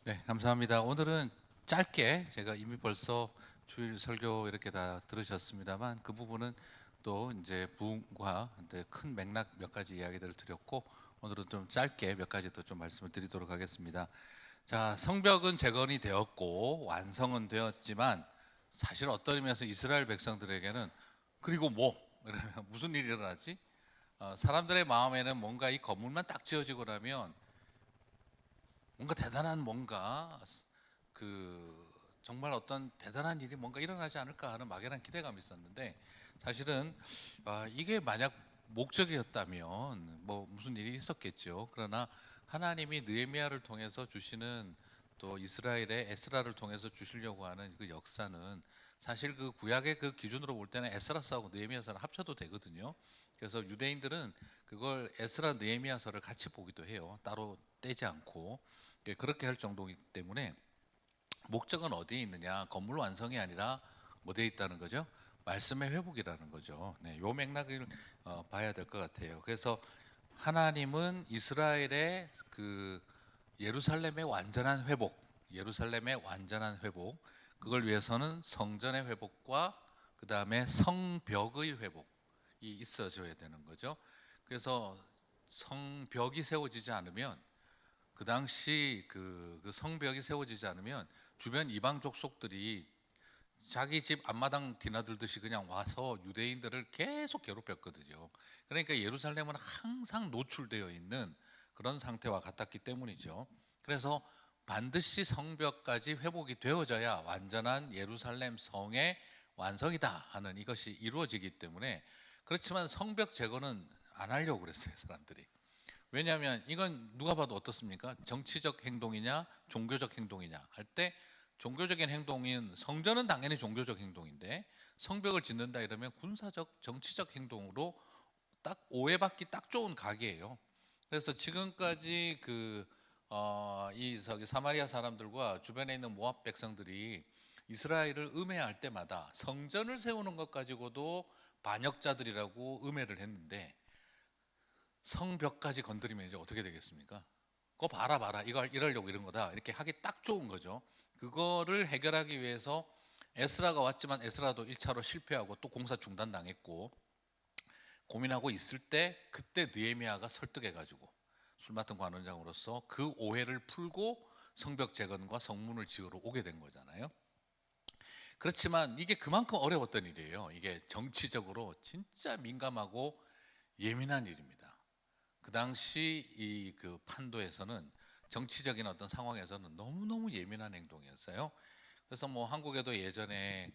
네, 감사합니다. 오늘은 짧게 제가 이미 벌써 주일 설교 이렇게 다 들으셨습니다만 그 부분은 또 이제 부흥과 이제 큰 맥락 몇 가지 이야기들을 드렸고 오늘은 좀 짧게 몇 가지 더 좀 말씀을 드리도록 하겠습니다. 자, 성벽은 재건이 되었고 완성은 되었지만 사실 어떤 의미에서 이스라엘 백성들에게는 그리고 뭐 이러면 무슨 일이 일어나지? 사람들의 마음에는 뭔가 이 건물만 딱 지어지고 나면 뭔가 대단한 뭔가 그 정말 어떤 대단한 일이 뭔가 일어나지 않을까 하는 막연한 기대감이 있었는데 사실은 이게 만약 목적이었다면 뭐 무슨 일이 있었겠죠. 그러나 하나님이 느헤미야를 통해서 주시는 또 이스라엘의 에스라를 통해서 주시려고 하는 그 역사는 사실 그 구약의 그 기준으로 볼 때는 에스라서하고 느헤미야서를 합쳐도 되거든요. 그래서 유대인들은 그걸 에스라 느헤미야서를 같이 보기도 해요. 따로 떼지 않고. 그렇게 할 정도이기 때문에 목적은 어디에 있느냐? 건물 완성이 아니라 어디에 있다는 거죠? 말씀의 회복이라는 거죠. 네, 요 맥락을 봐야 될 것 같아요. 그래서 하나님은 이스라엘의 그 예루살렘의 완전한 회복, 예루살렘의 완전한 회복, 그걸 위해서는 성전의 회복과 그 다음에 성벽의 회복이 있어줘야 되는 거죠. 그래서 성벽이 세워지지 않으면 그 당시 그 성벽이 세워지지 않으면 주변 이방 족속들이 자기 집 앞마당 드나들듯이 그냥 와서 유대인들을 계속 괴롭혔거든요. 그러니까 예루살렘은 항상 노출되어 있는 그런 상태와 같았기 때문이죠. 그래서 반드시 성벽까지 회복이 되어져야 완전한 예루살렘 성의 완성이다 하는 이것이 이루어지기 때문에, 그렇지만 성벽 제거는 안 하려고 그랬어요, 사람들이. 왜냐하면 이건 누가 봐도 어떻습니까? 정치적 행동이냐 종교적 행동이냐 할 때, 종교적인 행동인 성전은 당연히 종교적 행동인데 성벽을 짓는다 이러면 군사적 정치적 행동으로 딱 오해받기 딱 좋은 각이에요. 그래서 지금까지 이 사마리아 사람들과 주변에 있는 모압 백성들이 이스라엘을 음해할 때마다 성전을 세우는 것 가지고도 반역자들이라고 음해를 했는데, 성벽까지 건드리면 이제 어떻게 되겠습니까? 그거 봐라 봐라, 이걸 이러려고 이런 거다 이렇게 하기 딱 좋은 거죠. 그거를 해결하기 위해서 에스라가 왔지만 에스라도 1차로 실패하고 또 공사 중단당했고 고민하고 있을 때, 그때 느헤미야가 설득해가지고 술 맡은 관원장으로서 그 오해를 풀고 성벽 재건과 성문을 지으러 오게 된 거잖아요. 그렇지만 이게 그만큼 어려웠던 일이에요. 이게 정치적으로 진짜 민감하고 예민한 일입니다. 그 당시 이 그 판도에서는 정치적인 어떤 상황에서는 너무너무 예민한 행동이었어요. 그래서 뭐 한국에도 예전에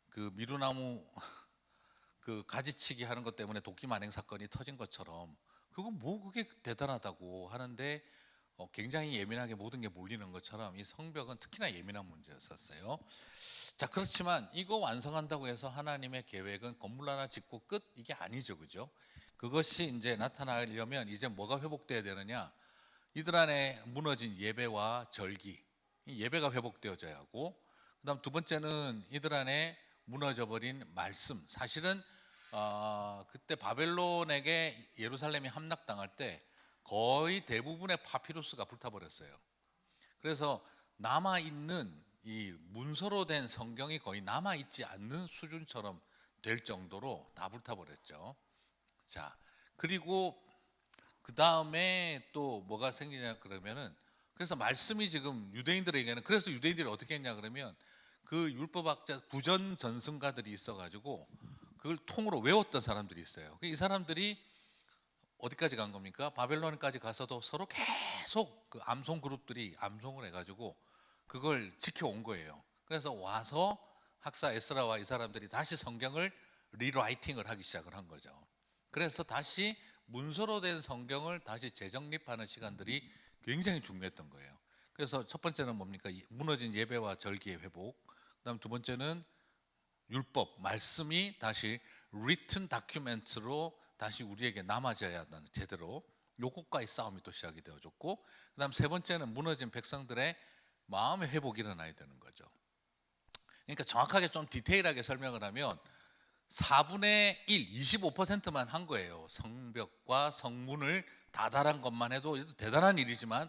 그 미루나무 그 가지치기 하는 것 때문에 도끼 만행 사건이 터진 것처럼, 그건 뭐 그게 대단하다고 하는데 굉장히 예민하게 모든 게 몰리는 것처럼 이 성벽은 특히나 예민한 문제였었어요. 자, 그렇지만 이거 완성한다고 해서 하나님의 계획은 건물 하나 짓고 끝, 이게 아니죠, 그죠? 그것이 이제 나타나려면 이제 뭐가 회복돼야 되느냐? 이들 안에 무너진 예배와 절기, 이 예배가 회복되어져야 하고, 그다음 두 번째는 이들 안에 무너져 버린 말씀. 사실은 그때 바벨론에게 예루살렘이 함락당할 때 거의 대부분의 파피루스가 불타버렸어요. 그래서 남아 있는 이 문서로 된 성경이 거의 남아 있지 않는 수준처럼 될 정도로 다 불타버렸죠. 자, 그리고 그 다음에 또 뭐가 생기냐 그러면은, 그래서 말씀이 지금 유대인들에게는, 그래서 유대인들이 어떻게 했냐 그러면 그 율법학자 구전 전승가들이 있어가지고 그걸 통으로 외웠던 사람들이 있어요. 이 사람들이 어디까지 간 겁니까? 바벨론까지 가서도 서로 계속 그 암송 그룹들이 암송을 해가지고 그걸 지켜온 거예요. 그래서 와서 학사 에스라와 이 사람들이 다시 성경을 리라이팅을 하기 시작을 한 거죠. 그래서 다시 문서로 된 성경을 다시 재정립하는 시간들이 굉장히 중요했던 거예요. 그래서 첫 번째는 뭡니까? 무너진 예배와 절기의 회복. 그다음 두 번째는 율법 말씀이 다시 written document로 다시 우리에게 남아져야 한다는, 제대로 요것과의 싸움이 또 시작이 되어졌고, 그다음 세 번째는 무너진 백성들의 마음의 회복이 일어나야 되는 거죠. 그러니까 정확하게 좀 디테일하게 설명을 하면 4분의 1, 25%만 한 거예요. 성벽과 성문을 다달한 것만 해도 대단한 일이지만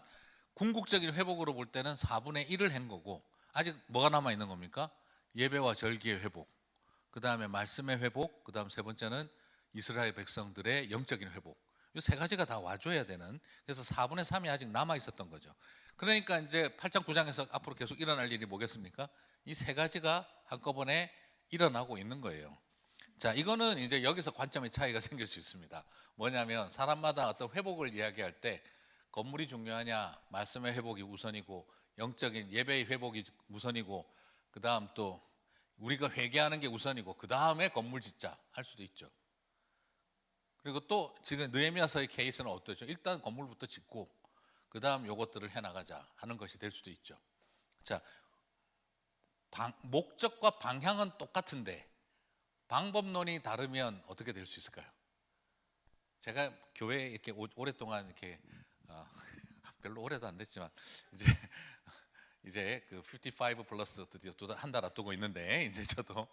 궁극적인 회복으로 볼 때는 4분의 1을 한 거고, 아직 뭐가 남아 있는 겁니까? 예배와 절기의 회복, 그 다음에 말씀의 회복, 그 다음 세 번째는 이스라엘 백성들의 영적인 회복. 이 세 가지가 다 와줘야 되는, 그래서 4분의 3이 아직 남아 있었던 거죠. 그러니까 이제 8장 9장에서 앞으로 계속 일어날 일이 뭐겠습니까? 이 세 가지가 한꺼번에 일어나고 있는 거예요. 자, 이거는 이제 여기서 관점의 차이가 생길 수 있습니다. 뭐냐면 사람마다 어떤 회복을 이야기할 때 건물이 중요하냐, 말씀의 회복이 우선이고 영적인 예배의 회복이 우선이고, 그 다음 또 우리가 회개하는 게 우선이고, 그 다음에 건물 짓자 할 수도 있죠. 그리고 또 지금 느헤미야서의 케이스는 어떠죠? 일단 건물부터 짓고 그 다음 요것들을 해나가자 하는 것이 될 수도 있죠. 자, 목적과 방향은 똑같은데 방법론이 다르면 어떻게 될 수 있을까요? 제가 교회에 이렇게 오랫동안 이렇게 별로 오래도 안 됐지만 이제 그 55 플러스 드디어 한 달 앞두고 있는데, 이제 저도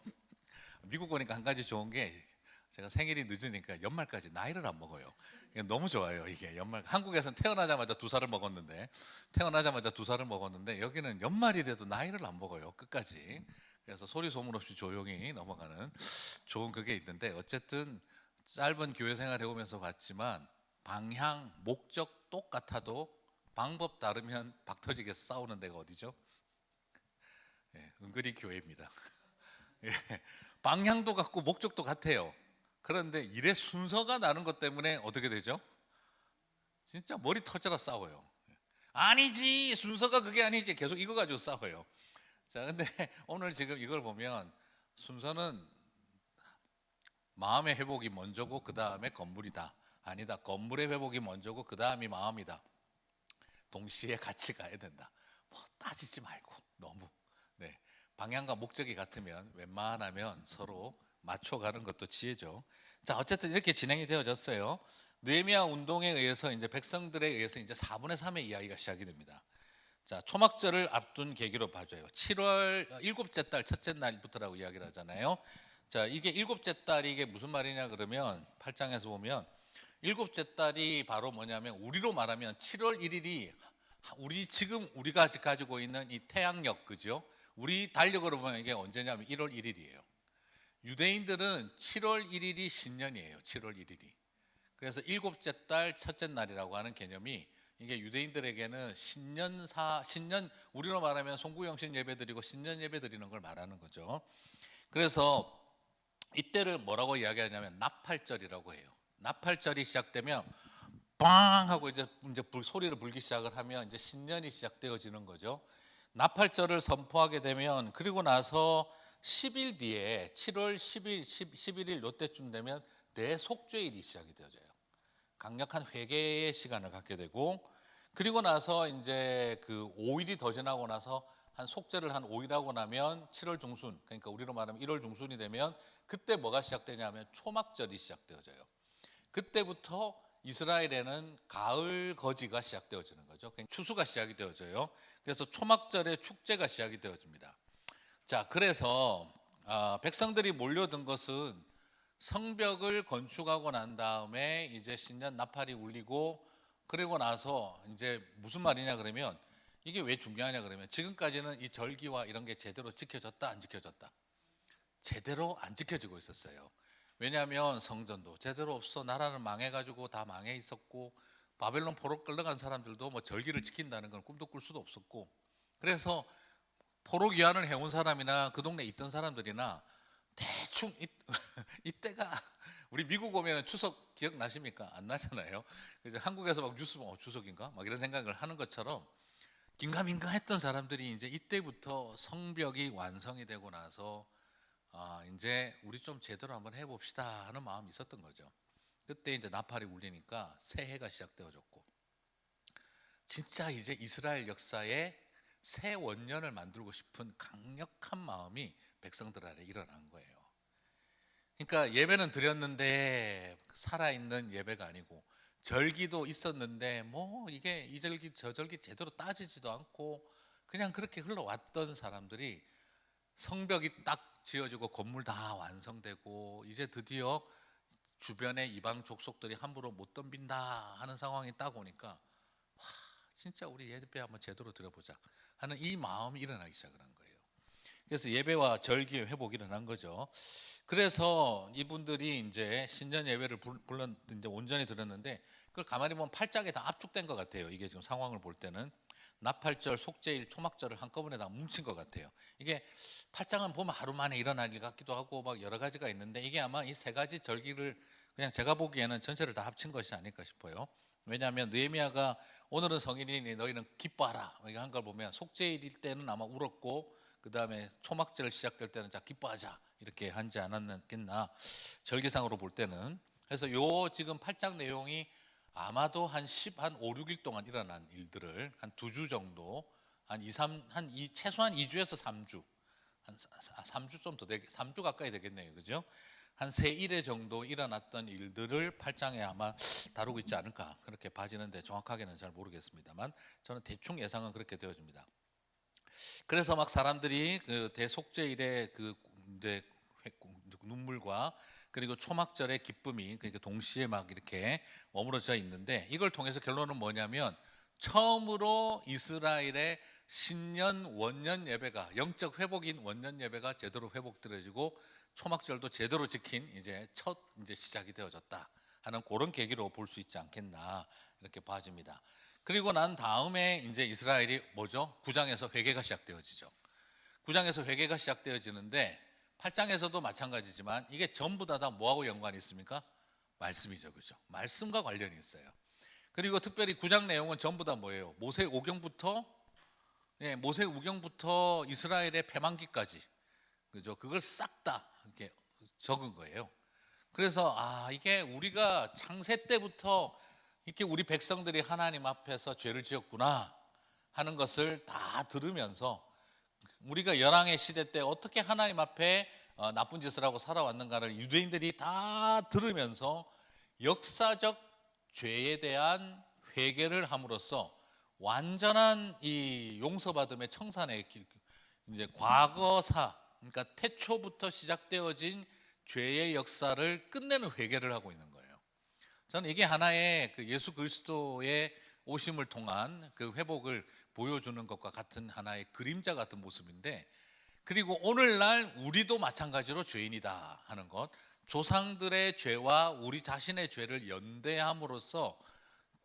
미국 오니까 한 가지 좋은 게 제가 생일이 늦으니까 연말까지 나이를 안 먹어요. 너무 좋아요. 이게 연말, 한국에서는 태어나자마자 두 살을 먹었는데 여기는 연말이 돼도 나이를 안 먹어요, 끝까지. 그래서 소리 소문 없이 조용히 넘어가는 좋은 그게 있는데, 어쨌든 짧은 교회 생활 해오면서 봤지만 방향, 목적 똑같아도 방법 다르면 박터지게 싸우는 데가 어디죠? 은근히 교회입니다. 방향도 같고 목적도 같아요. 그런데 일의 순서가 나는 것 때문에 어떻게 되죠? 진짜 머리 터져라 싸워요. 아니지, 순서가 그게 아니지, 계속 이거 가지고 싸워요. 자, 근데 오늘 지금 이걸 보면 순서는 마음의 회복이 먼저고 그 다음에 건물이다. 아니다, 건물의 회복이 먼저고 그 다음이 마음이다. 동시에 같이 가야 된다. 뭐 따지지 말고 너무 방향과 목적이 같으면 웬만하면 서로 맞춰가는 것도 지혜죠. 자, 어쨌든 이렇게 진행이 되어졌어요. 느헤미야 운동에 의해서 이제 백성들에 의해서 이제 4분의 3의 이야기가 시작이 됩니다. 자, 초막절을 앞둔 계기로 봐줘요. 7월 일곱째 달 첫째 날부터라고 이야기를 하잖아요. 자, 이게 일곱째 달이 이게 무슨 말이냐 그러면 8장에서 보면 일곱째 달이 바로 뭐냐면 우리로 말하면 7월 1일이 지금 우리가 가지고 있는 이 태양력, 그죠? 우리 달력으로 보면 이게 언제냐면 1월 1일이에요. 유대인들은 7월 1일이 신년이에요. 7월 1일이. 그래서 일곱째 달 첫째 날이라고 하는 개념이 이게 유대인들에게는 신년, 우리로 말하면 송구영신 예배 드리고 신년 예배 드리는 걸 말하는 거죠. 그래서 이때를 뭐라고 이야기하냐면 나팔절이라고 해요. 나팔절이 시작되면 빵 하고 이제 소리를 불기 시작을 하면 이제 신년이 시작되어지는 거죠. 나팔절을 선포하게 되면, 그리고 나서 10일 뒤에 7월 10일, 11일 요때쯤 되면 대속죄일이 시작이 되어져요. 강력한 회개의 시간을 갖게 되고, 그리고 나서 이제 그 5일이 더 지나고 나서 한 속죄를 한 5일 하고 나면 7월 중순, 그러니까 우리로 말하면 1월 중순이 되면 그때 뭐가 시작되냐면 초막절이 시작되어져요. 그때부터 이스라엘에는 가을 거지가 시작되어지는 거죠. 추수가 시작이 되어져요. 그래서 초막절의 축제가 시작이 되어집니다. 자, 그래서 백성들이 몰려든 것은 성벽을 건축하고 난 다음에 이제 신년 나팔이 울리고, 그리고 나서 이제 무슨 말이냐 그러면, 이게 왜 중요하냐 그러면, 지금까지는 이 절기와 이런 게 제대로 지켜졌다 안 지켜졌다? 제대로 안 지켜지고 있었어요. 왜냐하면 성전도 제대로 없어, 나라는 망해가지고 다 망해 있었고, 바벨론 포로 끌려간 사람들도 뭐 절기를 지킨다는 건 꿈도 꿀 수도 없었고, 그래서 포로 귀환을 해온 사람이나 그 동네에 있던 사람들이나 대충 이때가 우리 미국 오면 추석 기억나십니까? 안 나잖아요. 그래서 한국에서 막 뉴스 보면 추석인가? 막 이런 생각을 하는 것처럼 긴가민가 했던 사람들이 이제 이때부터 성벽이 완성이 되고 나서 이제 우리 좀 제대로 한번 해봅시다 하는 마음이 있었던 거죠. 그때 이제 나팔이 울리니까 새해가 시작되어졌고, 진짜 이제 이스라엘 역사에 새 원년을 만들고 싶은 강력한 마음이 백성들 안에 일어난 거예요. 그러니까 예배는 드렸는데 살아있는 예배가 아니고, 절기도 있었는데 뭐 이게 이 절기 저 절기 제대로 따지지도 않고 그냥 그렇게 흘러왔던 사람들이 성벽이 딱 지어지고 건물 다 완성되고 이제 드디어 주변의 이방 족속들이 함부로 못 덤빈다 하는 상황이 딱 오니까 진짜 우리 예배 한번 제대로 드려보자 하는 이 마음이 일어나기 시작을 한 거예요. 그래서 예배와 절기의 회복이 일어난 거죠. 그래서 이분들이 이제 신년 예배를 이제 온전히 드렸는데 그걸 가만히 보면 팔짝에 다 압축된 것 같아요. 이게 지금 상황을 볼 때는 나팔절, 속죄일, 초막절을 한꺼번에 다 뭉친 것 같아요. 이게 팔짱은 보면 하루 만에 일어날 일 같기도 하고 막 여러 가지가 있는데 이게 아마 이 세 가지 절기를 그냥 제가 보기에는 전체를 다 합친 것이 아닐까 싶어요. 왜냐하면 느헤미야가 오늘은 성일이니 너희는 기뻐하라 이렇게 한 걸 보면 속죄일일 때는 아마 울었고 그 다음에 초막절 시작될 때는 자 기뻐하자 이렇게 하지 않았겠나 절기상으로 볼 때는. 그래서 요 지금 8장 내용이 아마도 한 5, 6일 동안 일어난 일들을 한 2주 정도 최소한 2주에서 3주 한 3주 좀 더 3주 가까이 되겠네요. 그죠? 한 3일에 정도 일어났던 일들을 8장에 아마 다루고 있지 않을까 그렇게 봐지는데 정확하게는 잘 모르겠습니다만 저는 대충 예상은 그렇게 되어집니다. 그래서 막 사람들이 그 대속죄일의 그 이제 눈물과 그리고 초막절의 기쁨이 그러니까 동시에 막 이렇게 머무러져 있는데 이걸 통해서 결론은 뭐냐면 처음으로 이스라엘의 신년 원년 예배가 영적 회복인 원년 예배가 제대로 회복되어지고 초막절도 제대로 지킨 이제 첫 이제 시작이 되어졌다 하는 그런 계기로 볼 수 있지 않겠나 이렇게 봐집니다. 그리고 난 다음에 이제 이스라엘이 뭐죠? 9장에서 회개가 시작되어지죠. 9장에서 회개가 시작되어지는데 8장에서도 마찬가지지만 이게 전부 다 뭐하고 연관이 있습니까? 말씀이죠. 그죠? 말씀과 관련이 있어요. 그리고 특별히 9장 내용은 전부 다 뭐예요? 모세우경부터 이스라엘의 패망기까지 그죠? 그걸 싹 다 이렇게 적은 거예요. 그래서 이게 우리가 창세 때부터 이렇게 우리 백성들이 하나님 앞에서 죄를 지었구나 하는 것을 다 들으면서 우리가 열왕의 시대 때 어떻게 하나님 앞에 나쁜 짓을 하고 살아왔는가를 유대인들이 다 들으면서 역사적 죄에 대한 회개를 함으로써 완전한 이 용서받음의 청산의 이제 과거사 그러니까 태초부터 시작되어진 죄의 역사를 끝내는 회개를 하고 있는 거예요. 저는 이게 하나의 그 예수 그리스도의 오심을 통한 그 회복을 보여주는 것과 같은 하나의 그림자 같은 모습인데 그리고 오늘날 우리도 마찬가지로 죄인이다 하는 것 조상들의 죄와 우리 자신의 죄를 연대함으로써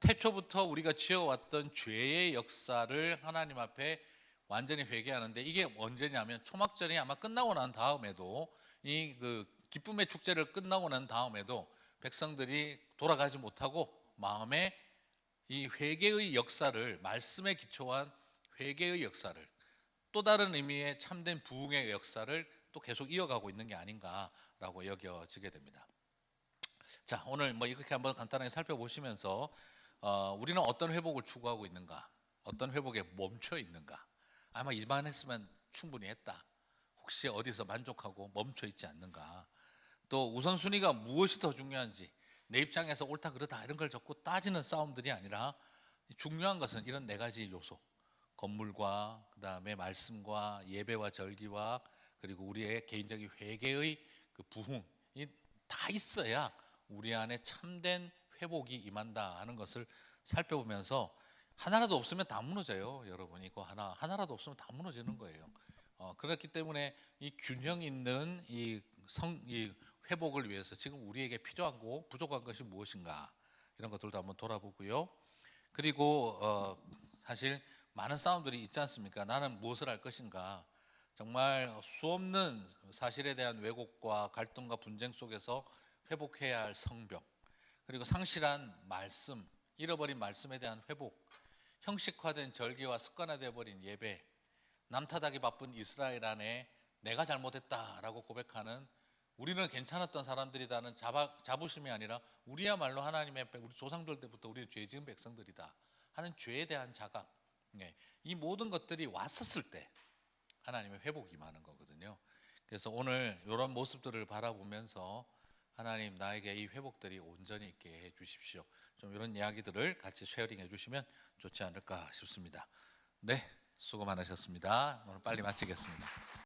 태초부터 우리가 지어왔던 죄의 역사를 하나님 앞에 완전히 회개하는데 이게 언제냐면 초막절이 아마 끝나고 난 다음에도 이 그 기쁨의 축제를 끝나고 난 다음에도 백성들이 돌아가지 못하고 마음에 이 회개의 역사를 말씀에 기초한 회개의 역사를 또 다른 의미의 참된 부흥의 역사를 또 계속 이어가고 있는 게 아닌가라고 여겨지게 됩니다. 자, 오늘 뭐 이렇게 한번 간단하게 살펴보시면서 우리는 어떤 회복을 추구하고 있는가, 어떤 회복에 멈춰 있는가. 아마 일만 했으면 충분히 했다. 혹시 어디서 만족하고 멈춰 있지 않는가. 또 우선순위가 무엇이 더 중요한지 내 입장에서 옳다 그르다 이런 걸 자꾸 따지는 싸움들이 아니라 중요한 것은 이런 4가지 요소 건물과 그 다음에 말씀과 예배와 절기와 그리고 우리의 개인적인 회개의 그 부흥이 다 있어야 우리 안에 참된 회복이 임한다 하는 것을 살펴보면서 하나라도 없으면 다 무너져요. 여러분 이거 하나라도 없으면 다 무너지는 거예요. 그렇기 때문에 이 균형 있는 이 회복을 위해서 지금 우리에게 필요한 거 부족한 것이 무엇인가 이런 것들도 한번 돌아보고요. 그리고 사실 많은 싸움들이 있지 않습니까? 나는 무엇을 할 것인가. 정말 수없는 사실에 대한 왜곡과 갈등과 분쟁 속에서 회복해야 할 성벽 그리고 상실한 말씀 잃어버린 말씀에 대한 회복 형식화된 절기와 습관화되어 버린 예배 남탓하기 바쁜 이스라엘 안에 내가 잘못했다라고 고백하는 우리는 괜찮았던 사람들이다는 자부심이 아니라 우리야말로 하나님의 앞에 우리 조상들 때부터 우리는 죄 지은 백성들이다 하는 죄에 대한 자각 이 모든 것들이 왔었을 때 하나님의 회복이 임하는 거거든요. 그래서 오늘 이런 모습들을 바라보면서 하나님 나에게 이 회복들이 온전히 있게 해 주십시오. 좀 이런 이야기들을 같이 쉐어링 해 주시면 좋지 않을까 싶습니다. 네, 수고 많으셨습니다. 오늘 빨리 마치겠습니다.